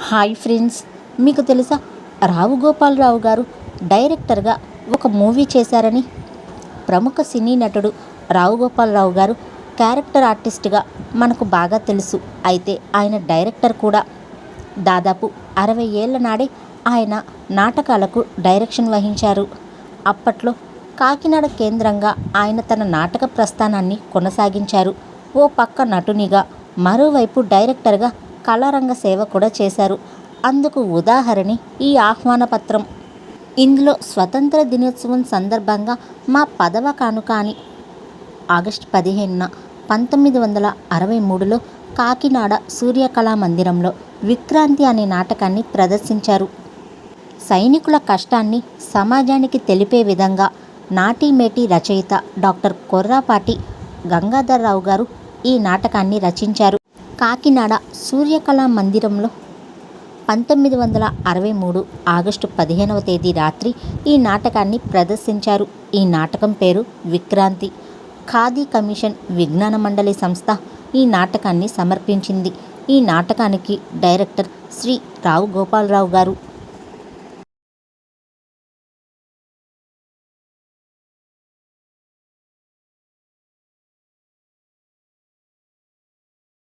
Hi friends, మీకు తెలుసా రావు గోపాలరావు గారు డైరెక్టర్గా ఒక మూవీ చేశారని? ప్రముఖ సినీ నటుడు రావు గోపాలరావు గారు క్యారెక్టర్ ఆర్టిస్ట్గా మనకు బాగా తెలుసు. అయితే ఆయన డైరెక్టర్ కూడా. దాదాపు 60 ఏళ్ల నాడే ఆయన నాటకాలకు డైరెక్షన్ వహించారు. అప్పట్లో కాకినాడ కేంద్రంగా ఆయన తన నాటక ప్రస్థానాన్ని కొనసాగించారు. ఓ పక్క నటునిగా, మరోవైపు డైరెక్టర్గా కళారంగ సేవ కూడా చేశారు. అందుకు ఉదాహరణ ఈ ఆహ్వాన పత్రం. ఇందులో స్వతంత్ర దినోత్సవం సందర్భంగా మా 10వ కానుక అని ఆగస్టు 15న 1963లో కాకినాడ సూర్యకళా మందిరంలో విక్రాంతి అనే నాటకాన్ని ప్రదర్శించారు. సైనికుల కష్టాన్ని సమాజానికి తెలిపే విధంగా నాటిమేటి రచయిత డాక్టర్ కొర్రాపాటి గంగాధర్రావు గారు ఈ నాటకాన్ని రచించారు. కాకినాడ సూర్యకళా మందిరంలో 1963 ఆగస్టు 15వ తేదీ రాత్రి ఈ నాటకాన్ని ప్రదర్శించారు. ఈ నాటకం పేరు విక్రాంతి. ఖాదీ కమిషన్ విజ్ఞాన మండలి సంస్థ ఈ నాటకాన్ని సమర్పించింది. ఈ నాటకానికి డైరెక్టర్ శ్రీ రావు గోపాలరావు గారు.